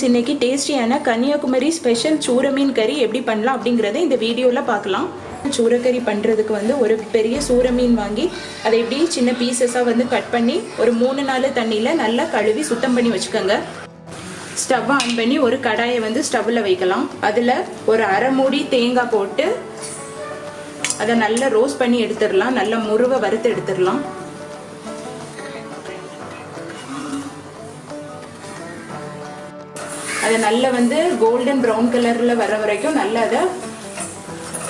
Friends, இன்னைக்கு டேஸ்டியான Kanyakumari special சூர மீன் கறி எப்படி பண்ணலாம் அப்படிங்கிறத இந்த வீடியோவில் பார்க்கலாம். சூரக்கறி பண்ணுறதுக்கு வந்து ஒரு பெரிய சூர மீன் வாங்கி அதை எப்படி சின்ன பீசஸாக வந்து கட் பண்ணி ஒரு 3-4 தண்ணியில் நல்லா கழுவி சுத்தம் பண்ணி வச்சுக்கோங்க. ஸ்டவ் ஆன் பண்ணி ஒரு கடாயை வந்து ஸ்டவ்வில் வைக்கலாம். அதில் ஒரு அரை மூடி தேங்காய் போட்டு அதை நல்லா ரோஸ்ட் பண்ணி எடுத்துடலாம். நல்லா முருவை வறுத்து எடுத்துடலாம். அதை நல்லா வந்து கோல்டன் ப்ரௌன் கலரில் வர வரைக்கும் நல்லா அதை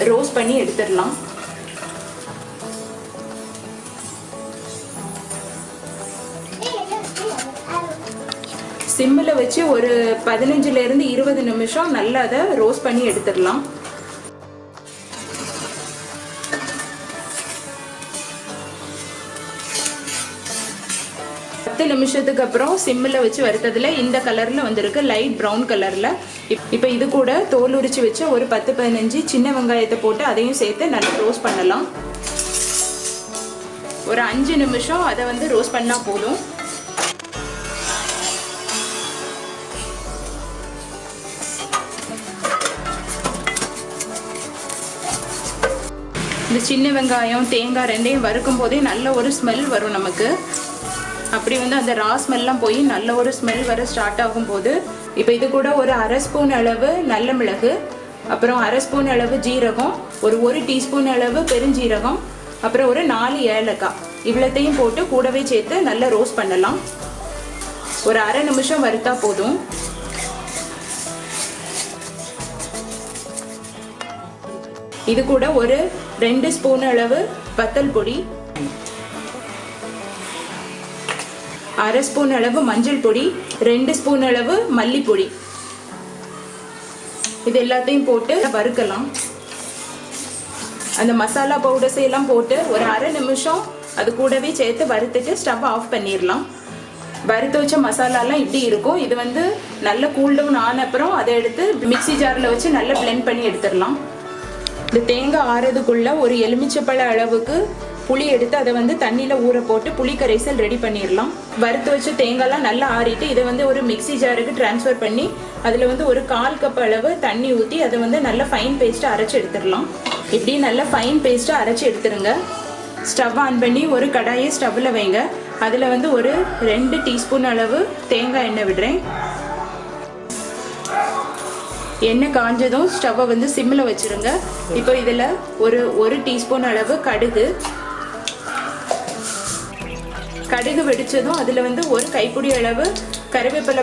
ரோஸ்ட் பண்ணி எடுத்துடலாம். சிம்மில் வச்சு ஒரு 15-20 நிமிஷம் நல்லா அதை ரோஸ்ட் பண்ணி எடுத்துடலாம். நிமிஷத்துக்கு அப்புறம் சிம்மில் வச்சு வறுத்ததுல இந்த கலர்ல வந்திருக்கு, லைட் ப்ரௌன் கலர்ல. இப்போ இது கூட தோல் உரிச்சு வச்சு ஒரு 10-15 சின்ன வெங்காயத்தை போட்டு அதையும் சேர்த்து நல்லா ரோஸ்ட் பண்ணலாம். ஒரு 5 நிமிஷம் அதை வந்து ரோஸ்ட் பண்ணா போதும். இந்த சின்ன வெங்காயம் தேங்காய் ரெண்டையும் வறுக்கும் போதே நல்ல ஒரு ஸ்மெல் வரும் நமக்கு. அப்படி வந்து அந்த ரா ஸ்மெல்லாம் போய் நல்ல ஒரு ஸ்மெல் வர ஸ்டார்ட் ஆகும் போது இப்போ இது கூட ஒரு அரை ஸ்பூன் அளவு நல்ல மிளகு, அப்புறம் அரை ஸ்பூன் அளவு ஜீரகம், ஒரு டீஸ்பூன் அளவு பெருஞ்சீரகம், அப்புறம் ஒரு 4 ஏலக்காய் இவ்வளத்தையும் போட்டு கூடவே சேர்த்து நல்லா ரோஸ்ட் பண்ணலாம். ஒரு அரை நிமிஷம் வறுத்தா போதும். இது கூட ஒரு 2 ஸ்பூன் அளவு வத்தல் பொடி, அரை ஸ்பூன் அளவு மஞ்சள் பொடி, 2 ஸ்பூன் அளவு மல்லிப்பொடி, இது எல்லாத்தையும் போட்டு வறுக்கலாம். அந்த மசாலா பவுடர்ஸ் எல்லாம் போட்டு ஒரு அரை நிமிஷம் அது கூடவே சேர்த்து வறுத்துட்டு ஸ்டவ் ஆஃப் பண்ணிடலாம். வறுத்து வச்ச மசாலாலாம் இப்படி இருக்கும். இது வந்து நல்ல கூல் டவுன் ஆன அப்புறம் அதை எடுத்து மிக்சி ஜாரில் வச்சு நல்லா பிளெண்ட் பண்ணி எடுத்துடலாம். இந்த தேங்காய் ஆறதுக்குள்ள ஒரு எலுமிச்சப்பழ அளவுக்கு புளி எடுத்து அதை வந்து தண்ணியில் ஊற போட்டு புளி கரைசல் ரெடி பண்ணிடலாம். வறுத்து வச்சு தேங்காய்லாம் நல்லா ஆறிட்டு இதை வந்து ஒரு மிக்சி ஜாருக்கு டிரான்ஸ்ஃபர் பண்ணி அதில் வந்து ஒரு 1/4 கப் அளவு தண்ணி ஊற்றி அதை வந்து நல்லா ஃபைன் பேஸ்ட்டாக அரைச்சி எடுத்துடலாம். இப்படி நல்லா ஃபைன் பேஸ்ட்டாக அரைச்சி எடுத்துருங்க. ஸ்டவ் ஆன் பண்ணி ஒரு கடாயை ஸ்டவ்வில் வைங்க. அதில் வந்து ஒரு 2 டீஸ்பூன் அளவு தேங்காய் எண்ணெய் விடுறேன். எண்ணெய் காஞ்சதும் ஸ்டவ்வை வந்து சிம்மில் வச்சுருங்க. இப்போ இதில் ஒரு டீஸ்பூன் அளவு கடுகு வெடிச்சதும் அதில் வந்து ஒரு கைப்பிடி அளவு கருவேப்பிலை,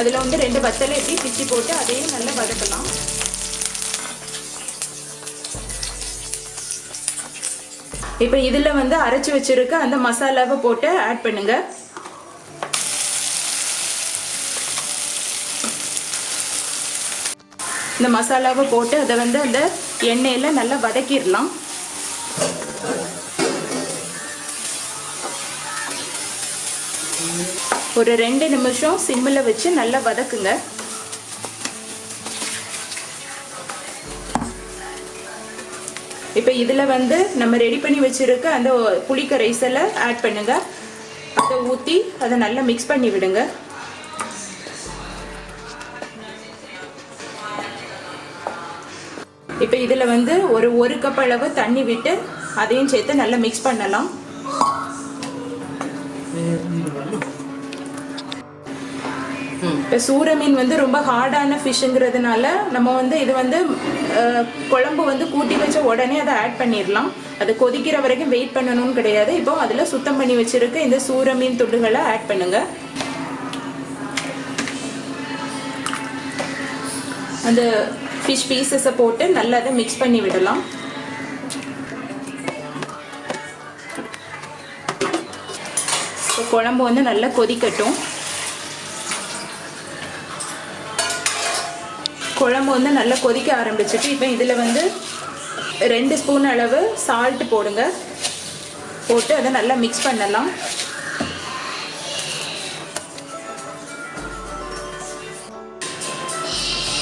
அதில் வந்து 2 வத்தலை எப்படி பிச்சு போட்டு அதையும் நல்லா வதக்கலாம். இப்போ இதில் வந்து அரைச்சி வச்சிருக்க அந்த மசாலாவை போட்டு ஆட் பண்ணுங்க. இந்த மசாலாவை போட்டு அதை வந்து அந்த எண்ணெயில் நல்லா வதக்கிடலாம். ஒரு 2 நிமிஷம் சிம்மில் வச்சு நல்லா வதக்குங்க. இப்போ இதில் வந்து நம்ம ரெடி பண்ணி வச்சிருக்க அந்த புளி கரைசலை ஆட் பண்ணுங்க. அதை ஊற்றி அதை நல்லா மிக்ஸ் பண்ணி விடுங்க. இப்போ இதில் வந்து ஒரு கப் அளவு தண்ணி விட்டு அதையும் சேர்த்து நல்லா மிக்ஸ் பண்ணலாம். இப்போ சூர மீன் வந்து ரொம்ப ஹார்டான ஃபிஷ்ஷுங்கிறதுனால நம்ம வந்து இது வந்து குழம்பு வந்து கூட்டி வச்ச உடனே அதை ஆட் பண்ணிடலாம். அது கொதிக்கிற வரைக்கும் வெயிட் பண்ணணும்னு கிடையாது. இப்போ அதில் சுத்தம் பண்ணி வச்சிருக்க இந்த சூர மீன் துண்டுகளை ஆட் பண்ணுங்க. அந்த ஃபிஷ் பீசஸை போட்டு நல்லா அதை மிக்ஸ் பண்ணி விடலாம். குழம்பு வந்து நல்லா கொதிக்கட்டும். குழம்பு வந்து நல்லா கொதிக்க ஆரம்பிச்சிட்டு இப்போ இதில் வந்து 2 ஸ்பூன் அளவு சால்ட் போடுங்க. போட்டு அதை நல்லா மிக்ஸ் பண்ணலாம்.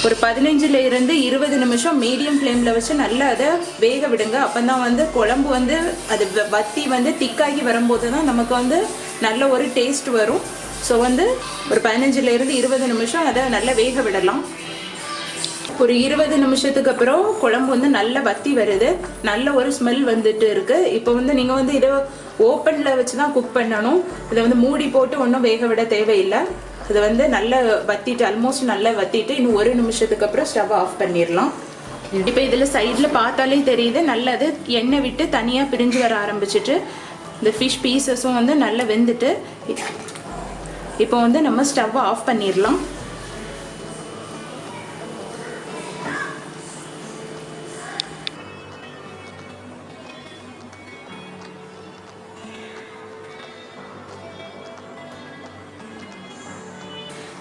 ஒரு 15-20 நிமிஷம் மீடியம் ஃப்ளேமில் வச்சு நல்லா அதை வேக விடுங்க. அப்போ தான் வந்து குழம்பு வந்து அது வத்தி வந்து திக்காகி வரும்போது தான் நமக்கு வந்து நல்ல ஒரு டேஸ்ட் வரும். ஸோ வந்து ஒரு 15லேருந்து 20 நிமிஷம் அதை நல்லா வேக விடலாம். ஒரு 20 நிமிஷத்துக்கு அப்புறம் குழம்பு வந்து நல்லா வத்தி வருது, நல்ல ஒரு ஸ்மெல் வந்துட்டு இருக்கு. இப்போ வந்து நீங்கள் வந்து இதை ஓப்பனில் வச்சு தான் குக் பண்ணணும். இதை வந்து மூடி போட்டு ஒன்றும் வேக விட தேவையில்லை. இதை வந்து நல்லா வத்திட்டு ஆல்மோஸ்ட் நல்லா வத்திட்டு இன்னும் 1 நிமிஷத்துக்கு அப்புறம் ஸ்டவ் ஆஃப் பண்ணிடலாம். இப்போ இதில் சைடில் பார்த்தாலே தெரியுது நல்லது எண்ணெய் விட்டு தனியாக பிரிஞ்சு வர ஆரம்பிச்சிட்டு இந்த ஃபிஷ் பீசஸும் வந்து நல்லா வெந்துட்டு இப்போ வந்து நம்ம ஸ்டவ் ஆஃப் பண்ணிடலாம்.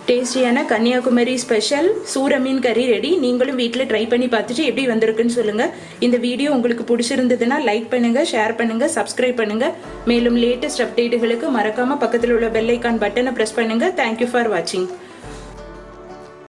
டேஸ்டியான கன்னியாகுமரி ஸ்பெஷல் சூரை மீன் கறி ரெடி. நீங்களும் வீட்டில் ட்ரை பண்ணி பார்த்துட்டு எப்படி வந்திருக்குன்னு சொல்லுங்கள். இந்த வீடியோ உங்களுக்கு பிடிச்சிருந்ததுன்னா லைக் பண்ணுங்கள், ஷேர் பண்ணுங்கள், சப்ஸ்கிரைப் பண்ணுங்கள். மேலும் லேட்டஸ்ட் அப்டேட்டுகளுக்கு மறக்காமல் பக்கத்தில் உள்ள பெல் ஐக்கான் பட்டனை ப்ரெஸ் பண்ணுங்கள். தேங்க்யூ ஃபார் வாட்சிங்.